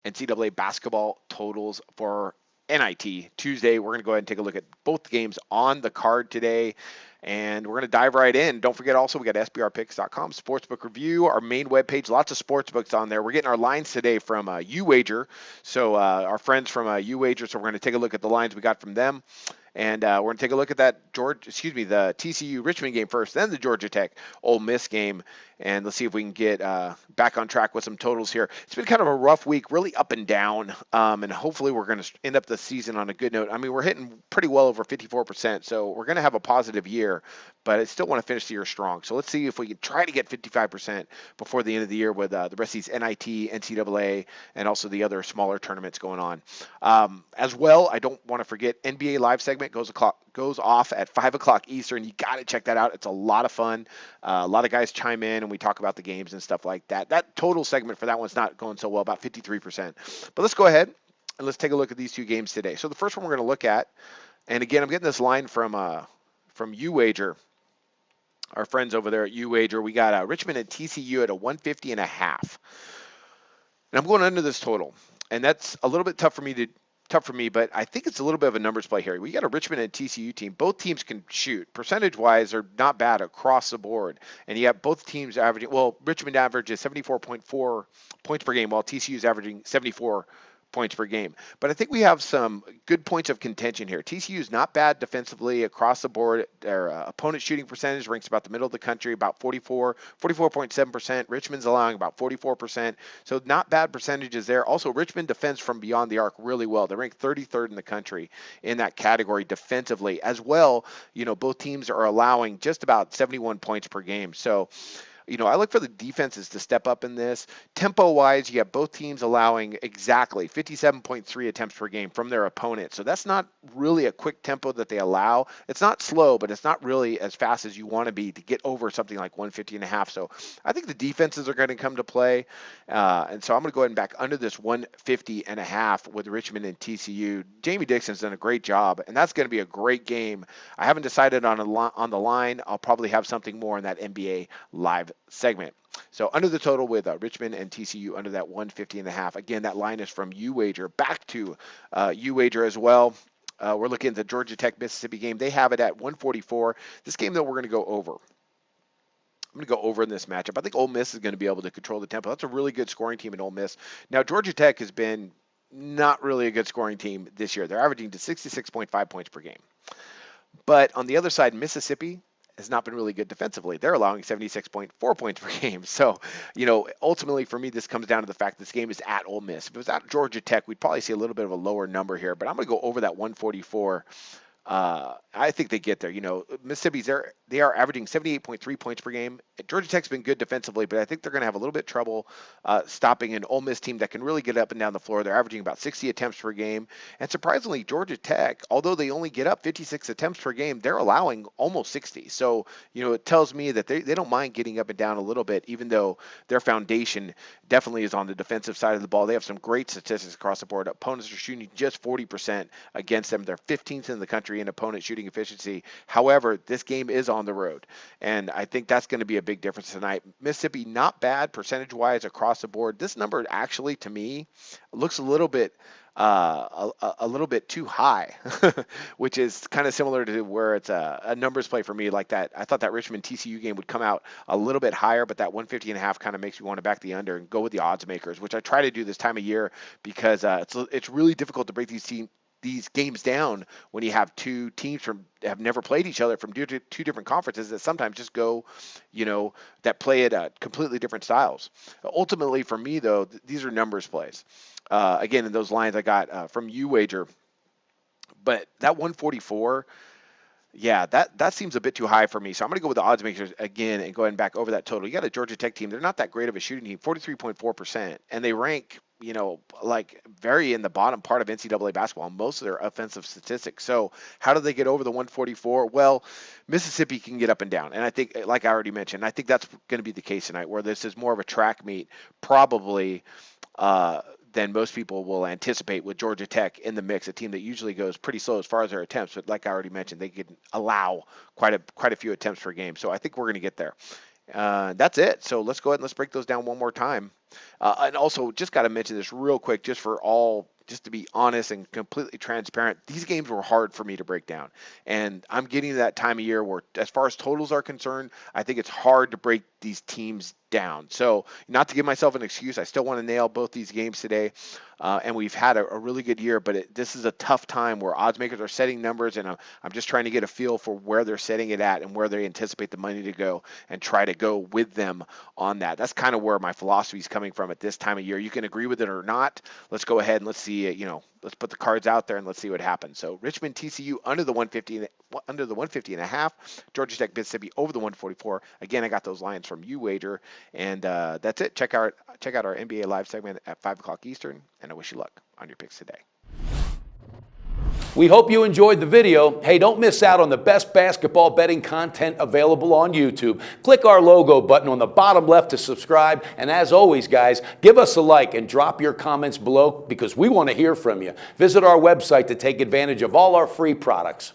NCAA basketball totals for NIT Tuesday. We're going to go ahead and take a look at both games on the card today. And we're going to dive right in. Don't forget also, we got SBRpicks.com, Sportsbook Review, our main webpage, lots of sportsbooks on there. We're getting our lines today from UWager. So our friends from UWager, so we're going to take a look at the lines we got from them. And we're going to take a look at the TCU Richmond game first, then the Georgia Tech Ole Miss game, and let's see if we can get back on track with some totals here. It's been kind of a rough week, really up and down, and hopefully we're going to end up the season on a good note. I mean, we're hitting pretty well over 54%, so we're going to have a positive year, but I still want to finish the year strong. So let's see if we can try to get 55% before the end of the year with the rest of these NIT, NCAA, and also the other smaller tournaments going on. As well, I don't want to forget NBA live segment goes off at 5 o'clock Eastern. You got to check that out. It's a lot of fun. A lot of guys chime in and we talk about the games and stuff like that. That total segment for that one's not going so well, about 53%. But let's go ahead and let's take a look at these two games today. So the first one we're going to look at, and again, I'm getting this line from UWager, our friends over there at UWager. We got Richmond and TCU at a 150.5. And I'm going under this total, and that's a little bit tough for me, but I think it's a little bit of a numbers play here. We got a Richmond and TCU team. Both teams can shoot. Percentage-wise, are not bad across the board. And you have both teams averaging, well, Richmond averages 74.4 points per game, while TCU is averaging 74 points per game. But I think we have some good points of contention here. TCU is not bad defensively across the board. Their opponent shooting percentage ranks about the middle of the country, about 44.7%. Richmond's allowing about 44%. So not bad percentages there. Also, Richmond defends from beyond the arc really well. They rank 33rd in the country in that category defensively. As well, both teams are allowing just about 71 points per game. So I look for the defenses to step up in this. Tempo-wise, you have both teams allowing exactly 57.3 attempts per game from their opponent. So that's not really a quick tempo that they allow. It's not slow, but it's not really as fast as you want to be to get over something like 150.5. So I think the defenses are going to come to play. And so I'm going to go ahead and back under this 150.5 with Richmond and TCU. Jamie Dixon's done a great job, and that's going to be a great game. I haven't decided on the line. I'll probably have something more in that NBA live segment. So under the total with Richmond and TCU under that 150.5. Again, that line is from UWager. Back to UWager as well. We're looking at the Georgia Tech Mississippi game. They have it at 144. This game, though, we're going to go over. I'm going to go over in this matchup. I think Ole Miss is going to be able to control the tempo. That's a really good scoring team in Ole Miss. Now, Georgia Tech has been not really a good scoring team this year. They're averaging to 66.5 points per game. But on the other side, Mississippi has not been really good defensively. They're allowing 76.4 points per game. So, ultimately for me, this comes down to the fact this game is at Ole Miss. If it was at Georgia Tech, we'd probably see a little bit of a lower number here, but I'm going to go over that 144. I think they get there. Mississippi's they are averaging 78.3 points per game. Georgia Tech's been good defensively, but I think they're going to have a little bit of trouble stopping an Ole Miss team that can really get up and down the floor. They're averaging about 60 attempts per game. And surprisingly, Georgia Tech, although they only get up 56 attempts per game, they're allowing almost 60. So, it tells me that they don't mind getting up and down a little bit, even though their foundation definitely is on the defensive side of the ball. They have some great statistics across the board. Opponents are shooting just 40% against them. They're 15th in the country in opponent shooting efficiency. However, this game is on the road, and I think that's going to be a big difference tonight. Mississippi, not bad percentage-wise across the board. This number actually, to me, looks a little bit too high, which is kind of similar to where it's a numbers play for me like that. I thought that Richmond TCU game would come out a little bit higher, but that 150.5 kind of makes me want to back the under and go with the odds makers, which I try to do this time of year because it's really difficult to break these games down when you have two teams have never played each other from two different conferences that sometimes just go, that play at completely different styles. Ultimately, for me, though, these are numbers plays. Again, in those lines I got from UWager. But that 144, yeah, that seems a bit too high for me. So I'm going to go with the odds makers again and go ahead and back over that total. You got a Georgia Tech team. They're not that great of a shooting team, 43.4%. And they rank, like very in the bottom part of NCAA basketball on most of their offensive statistics. So how do they get over the 144? Well, Mississippi can get up and down. And I think, like I already mentioned, I think that's going to be the case tonight, where this is more of a track meet, probably than most people will anticipate, with Georgia Tech in the mix, a team that usually goes pretty slow as far as their attempts. But like I already mentioned, they can allow quite a few attempts per game. So I think we're going to get there. That's it. So let's go ahead and let's break those down one more time. And also, just got to mention this real quick, just to be honest and completely transparent, these games were hard for me to break down. And I'm getting to that time of year where, as far as totals are concerned, I think it's hard to break these teams down. So, not to give myself an excuse, I still want to nail both these games today. And we've had a really good year, but this is a tough time where odds makers are setting numbers, and I'm just trying to get a feel for where they're setting it at and where they anticipate the money to go and try to go with them on that. That's kind of where my philosophy is coming from at this time of year. You can agree with it or not. Let's go ahead and let's see, let's put the cards out there and let's see what happens. So Richmond TCU under the 150 and a half. Georgia Tech Mississippi over the 144. Again, I got those lines from UWager, and that's it. Check out our NBA Live segment at 5 o'clock Eastern, and I wish you luck on your picks today. We hope you enjoyed the video. Hey, don't miss out on the best basketball betting content available on YouTube. Click our logo button on the bottom left to subscribe. And as always, guys, give us a like and drop your comments below because we want to hear from you. Visit our website to take advantage of all our free products.